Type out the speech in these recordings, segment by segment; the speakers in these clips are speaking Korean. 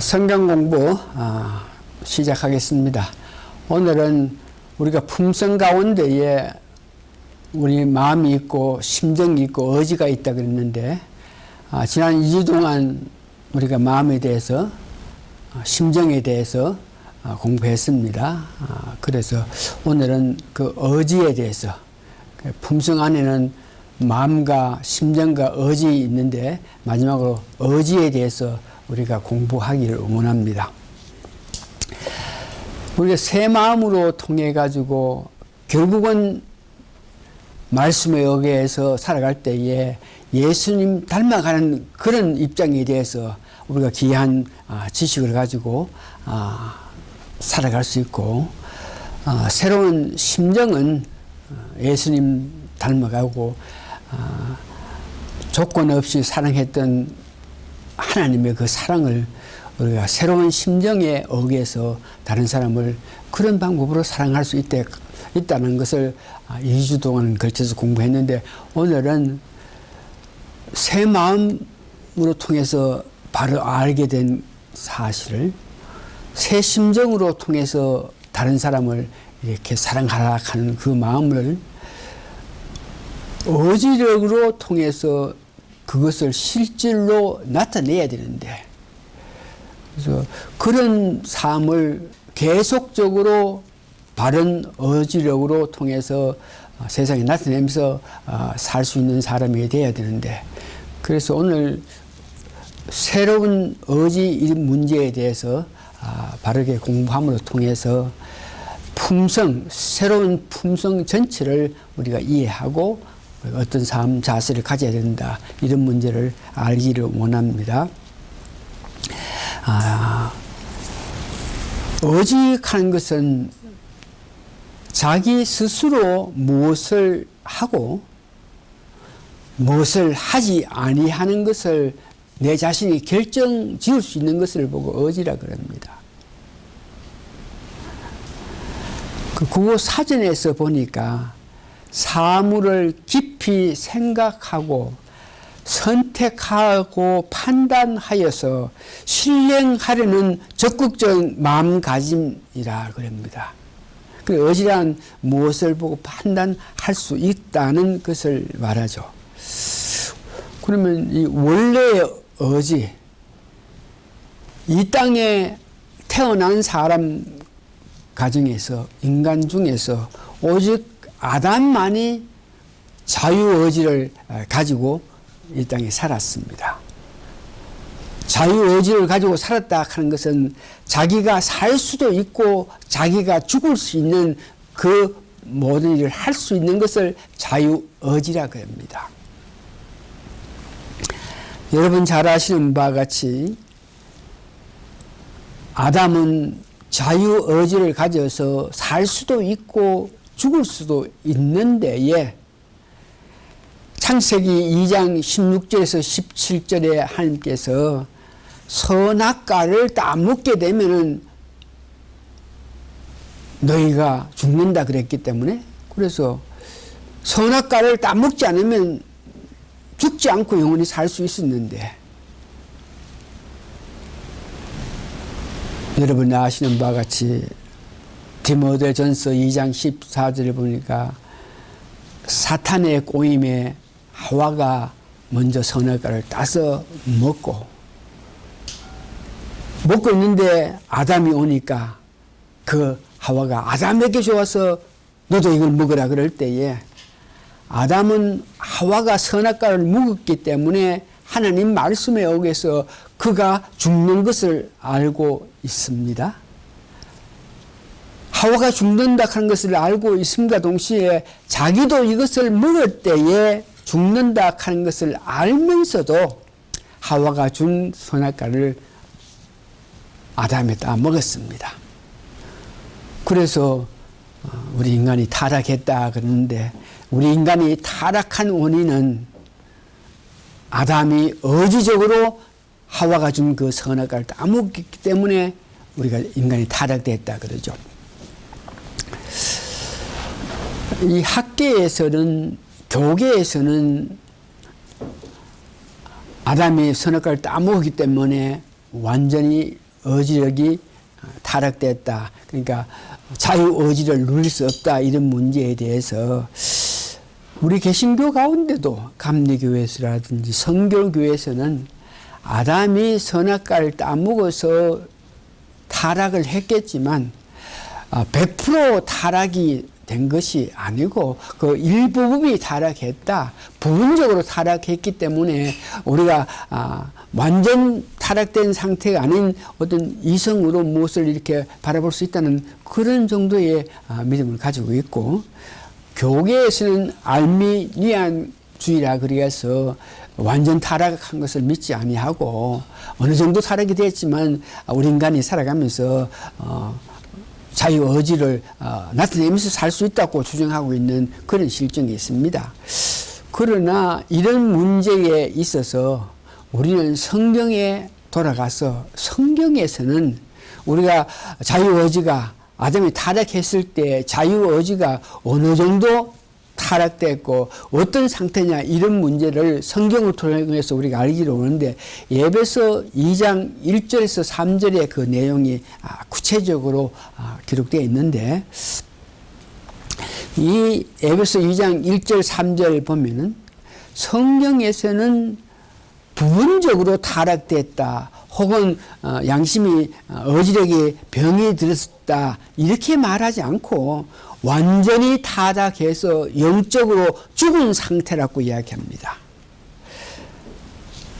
성경 공부 시작하겠습니다. 오늘은 우리가 품성 가운데에 우리 마음이 있고 심정이 있고 의지가 있다 그랬는데 지난 2주 동안 우리가 마음에 대해서 심정에 대해서 공부했습니다. 그래서 오늘은 그 의지에 대해서, 품성 안에는 마음과 심정과 의지 있는데 마지막으로 의지에 대해서 우리가 공부하기를 원합니다. 우리가 새 마음으로 통해 가지고 결국은 말씀에 의해서 살아갈 때에 예수님 닮아가는 그런 입장에 대해서 우리가 귀한 지식을 가지고 살아갈 수 있고, 새로운 심정은 예수님 닮아가고 조건 없이 사랑했던 하나님의 그 사랑을 우리가 새로운 심정에 의해서 다른 사람을 그런 방법으로 사랑할 수 있다는 것을 2주 동안 걸쳐서 공부했는데, 오늘은 새 마음으로 통해서 바로 알게 된 사실을 새 심정으로 통해서 다른 사람을 이렇게 사랑하라 하는 그 마음을 의지력으로 통해서 그것을 실질로 나타내야 되는데, 그래서 그런 삶을 계속적으로 바른 의지력으로 통해서 세상에 나타내면서 살 수 있는 사람이 되어야 되는데, 그래서 오늘 새로운 의지 이 문제에 대해서 바르게 공부함으로 통해서 새로운 품성 전체를 우리가 이해하고 어떤 삶 자세를 가져야 된다, 이런 문제를 알기를 원합니다. 의지하는 것은 자기 스스로 무엇을 하고 무엇을 하지 아니하는 것을 내 자신이 결정 지을 수 있는 것을 보고 의지라 그럽니다. 그 국어 사전에서 보니까 사물을 깊이 생각하고 선택하고 판단하여서 실행하려는 적극적 마음가짐이라 그럽니다. 그 의지란 무엇을 보고 판단할 수 있다는 것을 말하죠. 그러면 이 원래의 의지, 이 땅에 태어난 사람 가정에서, 인간 중에서 오직 아담만이 자유의지를 가지고 이 땅에 살았습니다. 자유의지를 가지고 살았다 하는 것은 자기가 살 수도 있고 자기가 죽을 수 있는 그 모든 일을 할 수 있는 것을 자유의지라고 합니다. 여러분 잘 아시는 바와 같이 아담은 자유의지를 가져서 살 수도 있고 죽을 수도 있는데에 창세기 2장 16절에서 17절에 하나님께서 선악과를 따먹게 되면은 너희가 죽는다 그랬기 때문에, 그래서 선악과를 따먹지 않으면 죽지 않고 영원히 살 수 있었는데, 여러분이 아시는 바와 같이 디모데전서 2장 14절에 보니까 사탄의 꼬임에 하와가 먼저 선악과를 따서 먹고 있는데 아담이 오니까 그 하와가 아담에게 좋아서 너도 이걸 먹으라 그럴 때에 아담은 하와가 선악과를 먹었기 때문에 하나님 말씀에 의해서 그가 죽는 것을 알고 있습니다. 하와가 죽는다 하는 것을 알고 있음과 동시에 자기도 이것을 먹을 때에 죽는다 하는 것을 알면서도 하와가 준 선악과를 아담에다 먹었습니다. 그래서 우리 인간이 타락했다 그러는데, 우리 인간이 타락한 원인은 아담이 의지적으로 하와가 준 그 선악과를 따먹기 때문에 우리가 인간이 타락됐다 그러죠. 이 학계에서는, 교계에서는 아담이 선악과를 따먹었기 때문에 완전히 의지력이 타락됐다. 그러니까 자유의지를 누릴 수 없다. 이런 문제에 대해서 우리 개신교 가운데도 감리교회에서라든지 성결교회에서는 아담이 선악과를 따먹어서 타락을 했겠지만 100% 타락이 된 것이 아니고 그 일부분이 타락했다. 부분적으로 타락했기 때문에 우리가 완전 타락된 상태가 아닌 어떤 이성으로 무엇을 이렇게 바라볼 수 있다는 그런 정도의 믿음을 가지고 있고, 교계에서는 알미니안주의라 그래서 완전 타락한 것을 믿지 아니하고 어느 정도 타락이 됐지만 우리 인간이 살아가면서 자유의지를 나타내면서 살 수 있다고 주장하고 있는 그런 실정이 있습니다. 그러나 이런 문제에 있어서 우리는 성경에 돌아가서 성경에서는 우리가 자유의지가 아담이 타락했을 때 자유의지가 어느 정도 타락됐고 어떤 상태냐 이런 문제를 성경을 통해서 우리가 알기로 오는데, 에베소 2장 1절에서 3절의 그 내용이 구체적으로 기록되어 있는데, 이 에베소 2장 1절 3절 보면은 성경에서는 부분적으로 타락됐다 혹은 양심이 의지력이 병이 들었다 이렇게 말하지 않고 완전히 타락해서 영적으로 죽은 상태라고 이야기합니다.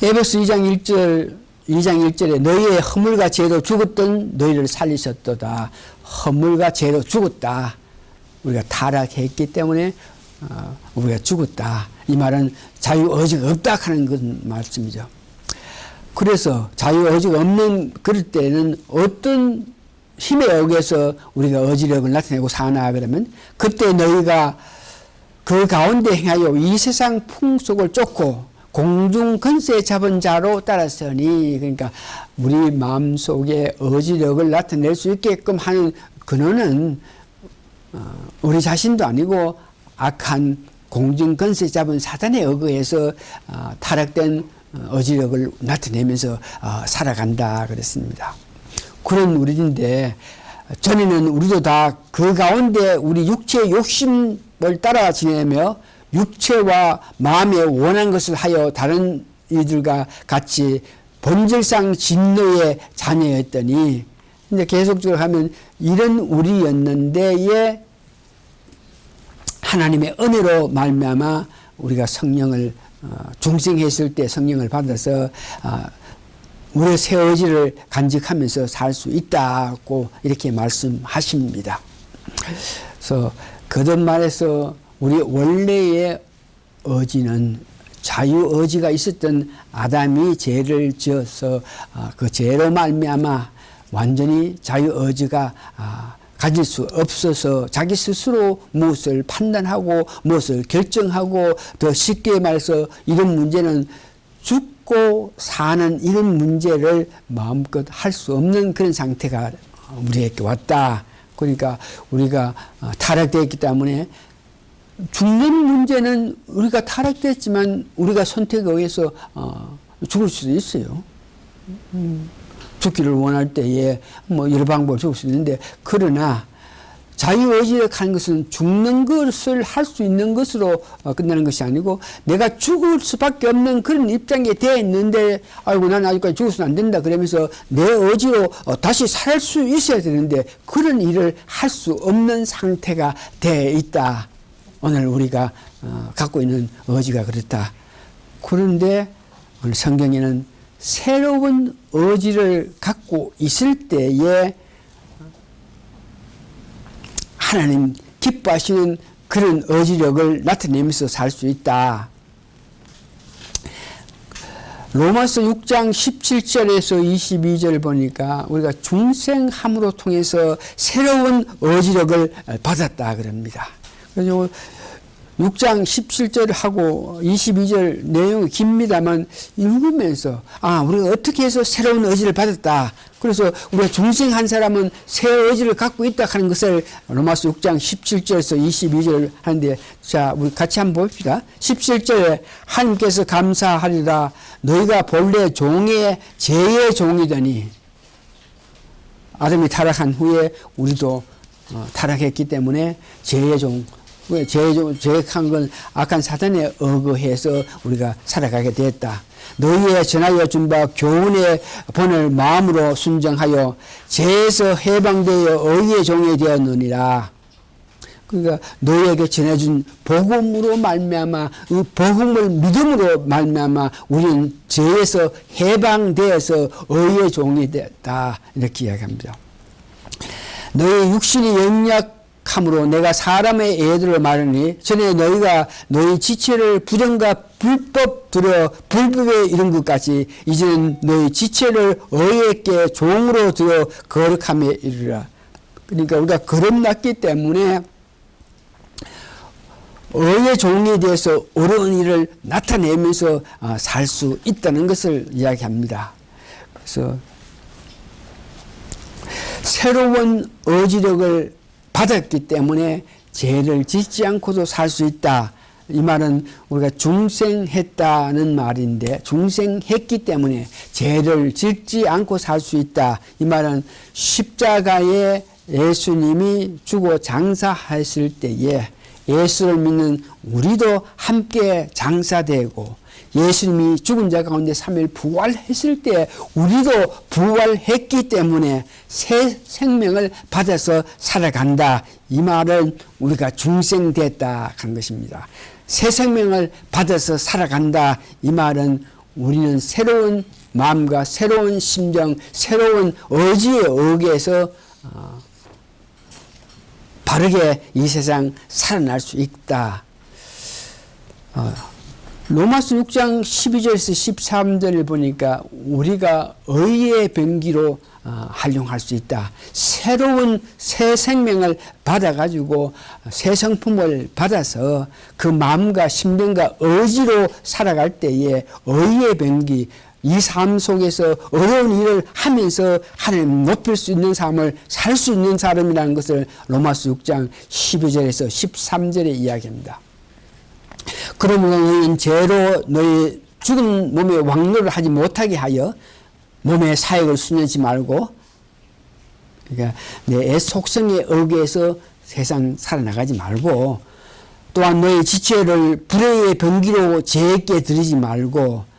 에베소 2장 1절에 너희의 허물과 죄로 죽었던 너희를 살리셨도다. 허물과 죄로 죽었다. 우리가 타락했기 때문에 우리가 죽었다. 이 말은 자유의지가 없다 하는 그런 말씀이죠. 그래서 자유의지가 없는 그럴 때는 어떤 힘에 의해서 우리가 의지력을 나타내고 사나 그러면, 그때 너희가 그 가운데 행하여 이 세상 풍속을 쫓고 공중 근세 잡은 자로 따랐으니, 그러니까 우리 마음속에 의지력을 나타낼 수 있게끔 하는 근원은 우리 자신도 아니고 악한 공중 근세 잡은 사단에 의해서 타락된 의지력을 나타내면서 살아간다 그랬습니다. 그런 우리인데, 전에는 우리도 다 그 가운데 우리 육체의 욕심을 따라 지내며 육체와 마음에 원한 것을 하여 다른 이들과 같이 본질상 진노의 자녀였더니, 이제 계속적으로 하면 이런 우리였는데에 하나님의 은혜로 말미암아 우리가 성령을 중생했을 때 성령을 받아서 우리의 새 의지를 간직하면서 살 수 있다고 이렇게 말씀하십니다. 그래서 거듭 말해서 우리 원래의 의지는 자유의지가 있었던 아담이 죄를 지어서 그 죄로 말미암아 완전히 자유의지가 가질 수 없어서 자기 스스로 무엇을 판단하고 무엇을 결정하고, 더 쉽게 말해서 이런 문제는 죽고 사는 이런 문제를 마음껏 할 수 없는 그런 상태가 우리에게 왔다. 그러니까 우리가 타락되었기 때문에 죽는 문제는 우리가 타락됐지만 우리가 선택에 의해서 죽을 수도 있어요. 죽기를 원할 때에 뭐 여러 방법을 죽을 수 있는데, 그러나 자유의지를 하는 것은 죽는 것을 할 수 있는 것으로 끝나는 것이 아니고, 내가 죽을 수밖에 없는 그런 입장에 되어 있는데, 아이고 난 아직까지 죽어서는 안 된다 그러면서 내 의지로 다시 살 수 있어야 되는데 그런 일을 할 수 없는 상태가 되어 있다. 오늘 우리가 갖고 있는 의지가 그렇다. 그런데 오늘 성경에는 새로운 의지를 갖고 있을 때에 하나님 기뻐하시는 그런 의지력을 나타내면서 살 수 있다. 로마서 6장 17절에서 22절 보니까 우리가 중생함으로 통해서 새로운 의지력을 받았다 그럽니다. 그래서 6장 17절하고 22절 내용이 깁니다만 읽으면서 우리가 어떻게 해서 새로운 의지를 받았다. 그래서 우리가 중생 한 사람은 새 의지를 갖고 있다 하는 것을 로마서 6장 17절에서 22절 하는데, 자, 우리 같이 한번 봅시다. 17절에 하나님께서 감사하리라. 너희가 본래 종의 죄의 종이더니, 아담이 타락한 후에 우리도 타락했기 때문에 죄의 종, 죄악한 건 악한 사단에 의거해서 우리가 살아가게 됐다. 너희에 전하여 준 바 교훈의 본을 마음으로 순정하여 죄에서 해방되어 의의 종이 되었느니라. 그러니까 너희에게 전해준 복음으로 말미암아, 그 복음을 믿음으로 말미암아 우리는 죄에서 해방되어서 의의 종이 됐다. 이렇게 이야기합니다. 너희 육신이 연약함으로 내가 사람의 애들을 말하니 전에 너희가 너희 지체를 부정과 불법 들여 불법에 이른 것까지 이제는 너희 지체를 의에게 종으로 들여 거룩함에 이르라. 그러니까 우리가 거듭났기 때문에 의의 종에 대해서 옳은 일을 나타내면서 살 수 있다는 것을 이야기합니다. 그래서 새로운 의지력을 받았기 때문에 죄를 짓지 않고도 살 수 있다. 이 말은 우리가 중생했다는 말인데, 중생했기 때문에 죄를 짓지 않고 살 수 있다. 이 말은 십자가에 예수님이 주고 장사하실 때에 예수를 믿는 우리도 함께 장사되고, 예수님이 죽은 자 가운데 3일 부활했을 때 우리도 부활했기 때문에 새 생명을 받아서 살아간다. 이 말은 우리가 중생됐다 하는 것입니다. 새 생명을 받아서 살아간다. 이 말은 우리는 새로운 마음과 새로운 심정, 새로운 의지에 의해서 바르게 이 세상 살아날 수 있다. 로마서 6장 12절에서 13절을 보니까 우리가 의의 병기로 활용할 수 있다. 새로운 새 생명을 받아가지고 새 성품을 받아서 그 마음과 심령과 의지로 살아갈 때에 의의 병기, 이 삶 속에서 어려운 일을 하면서 하나님 높일 수 있는 삶을 살 수 있는 사람이라는 것을 로마서 6장 12절에서 13절에 이야기합니다. 그러므로 너희는 죄로 너희 죽은 몸의 왕노를 하지 못하게 하여 몸의 사역을 순전치 말고, 그러니까 내 애 속성에 의해서 세상 살아나가지 말고, 또한 너희 지체를 불의의 병기로 죄에게 드리지 말고,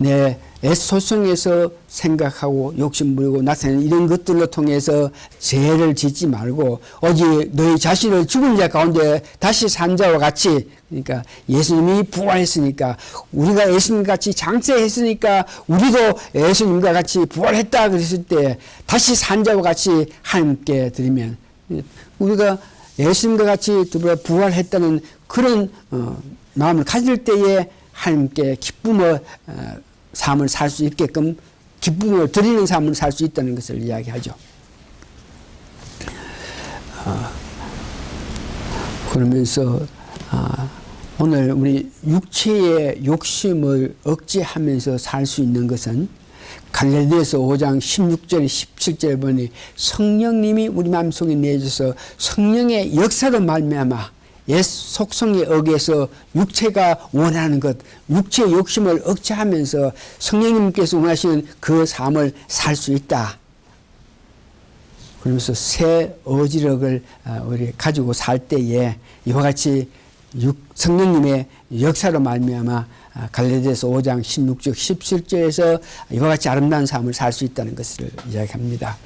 내 애소성에서 생각하고 욕심부리고 나타내는 이런 것들로 통해서 죄를 짓지 말고, 오직 너희 자신을 죽은 자 가운데 다시 산 자와 같이, 그러니까 예수님이 부활했으니까, 우리가 예수님과 같이 장세했으니까 우리도 예수님과 같이 부활했다 그랬을 때 다시 산 자와 같이 하나님께 드리면, 우리가 예수님과 같이 부활했다는 그런 마음을 가질 때에 하나님께 기쁨의 삶을 살 수 있게끔 기쁨을 드리는 삶을 살 수 있다는 것을 이야기하죠. 그러면서 오늘 우리 육체의 욕심을 억제하면서 살 수 있는 것은 갈라디아서 5장 16절 17절 보니 성령님이 우리 마음속에 내주셔서 성령의 역사로 말미암아 옛 속성에 의해서 육체가 원하는 것, 육체의 욕심을 억제하면서 성령님께서 원하시는 그 삶을 살 수 있다. 그러면서 새 의지력을 우리 가지고 살 때에 이와 같이 성령님의 역사로 말미암아 갈라디아서 5장 16절 17절에서 이와 같이 아름다운 삶을 살 수 있다는 것을 이야기합니다.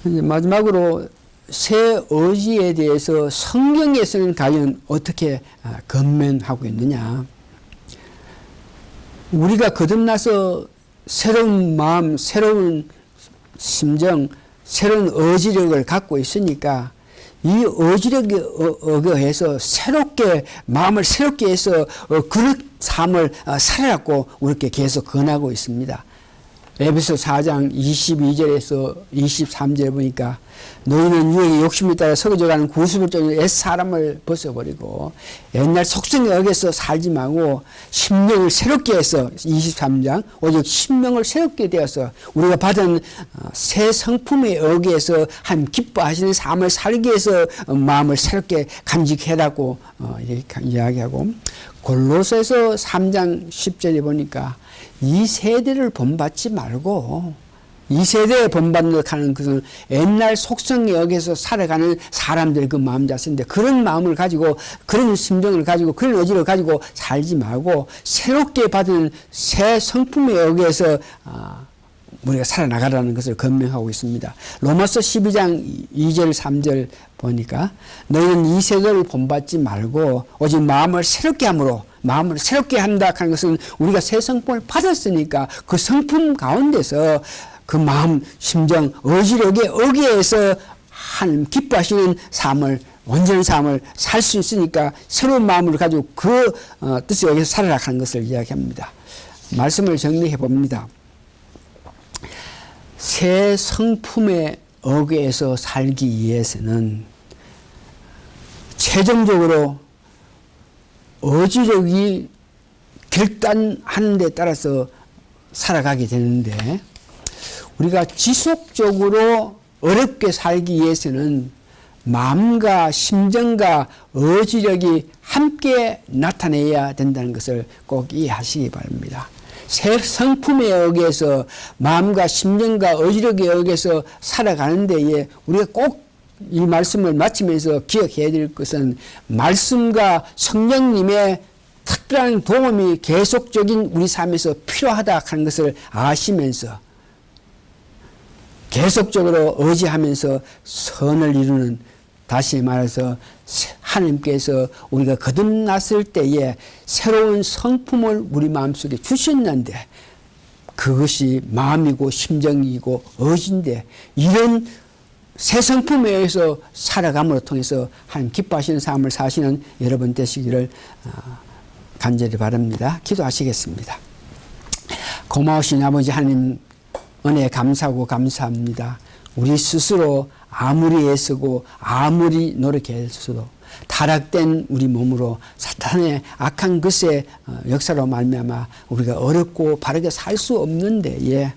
마지막으로 새 의지에 대해서 성경에서는 과연 어떻게 건면하고 있느냐. 우리가 거듭나서 새로운 마음, 새로운 심정, 새로운 의지력을 갖고 있으니까 이 의지력에 의해서 새롭게 마음을 새롭게 해서 그런 삶을 살아가고 우리께 계속 권하고 있습니다. 에베소 4장 22절에서 23절에 보니까 너희는 유행의 욕심에 따라 서거져가는 구습을 쫓는 옛사람을 벗어버리고 옛날 속성에 어겨서 살지 말고 심령을 새롭게 해서 23장 오직 심령을 새롭게 되어서 우리가 받은 새 성품에 어기해서 한 기뻐하시는 삶을 살기 위해서 마음을 새롭게 간직해라고 이렇게 이야기하고 골로새서 3장 10절에 보니까 이 세대를 본받지 말고 이 세대에 본받는 것은 옛날 속성에 의해서 살아가는 사람들의 그 마음 자세인데 그런 마음을 가지고 그런 심정을 가지고 그런 의지를 가지고 살지 말고 새롭게 받은 새 성품에 의해서 우리가 살아나가라는 것을 권면하고 있습니다. 로마서 12장 2절 3절 보니까 너희는 이 세대를 본받지 말고 오직 마음을 새롭게 함으로 마음을 새롭게 한다 하는 것은 우리가 새 성품을 받았으니까 그 성품 가운데서 그 마음, 심정, 의지력에 어기해서 하나님 기뻐하시는 삶을 온전한 삶을 살 수 있으니까 새로운 마음을 가지고 그 뜻에 의해서 살아가는 것을 이야기합니다. 말씀을 정리해 봅니다. 새 성품에 어기해서 살기 위해서는 최종적으로 의지력이 결단하는 데 따라서 살아가게 되는데 우리가 지속적으로 어렵게 살기 위해서는 마음과 심정과 의지력이 함께 나타내야 된다는 것을 꼭 이해하시기 바랍니다. 새 성품에 의해서 마음과 심정과 의지력에 의해서 살아가는 데에 우리가 꼭 이 말씀을 마치면서 기억해야 될 것은 말씀과 성령님의 특별한 도움이 계속적인 우리 삶에서 필요하다 하는 것을 아시면서 계속적으로 의지하면서 선을 이루는, 다시 말해서 하나님께서 우리가 거듭났을 때에 새로운 성품을 우리 마음속에 주셨는데 그것이 마음이고 심정이고 의지인데 이런 새 성품에 의해서 살아감으로 통해서 하나님 기뻐하시는 삶을 사시는 여러분 되시기를 간절히 바랍니다. 기도하시겠습니다. 고마우신 아버지 하나님 은혜 감사하고 감사합니다. 우리 스스로 아무리 애쓰고 아무리 노력했어도 타락된 우리 몸으로 사탄의 악한 것의 역사로 말미암아 우리가 어렵고 바르게 살 수 없는데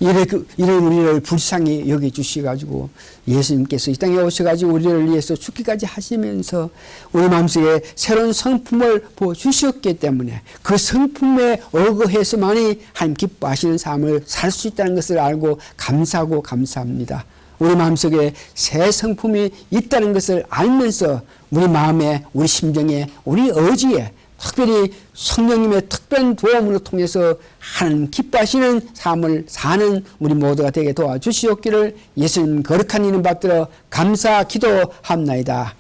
이런 우리를 불쌍히 여겨주셔가지고 예수님께서 이 땅에 오셔가지고 우리를 위해서 죽기까지 하시면서 우리 마음속에 새로운 성품을 보여주셨기 때문에 그 성품에 어거해서만이 하나님 기뻐하시는 삶을 살 수 있다는 것을 알고 감사하고 감사합니다. 우리 마음속에 새 성품이 있다는 것을 알면서 우리 마음에 우리 심정에 우리 의지에 특별히 성령님의 특별한 도움으로 통해서 하나님 기뻐하시는 삶을 사는 우리 모두가 되게 도와주시옵기를 예수님 거룩한 이름 받들어 감사 기도합나이다.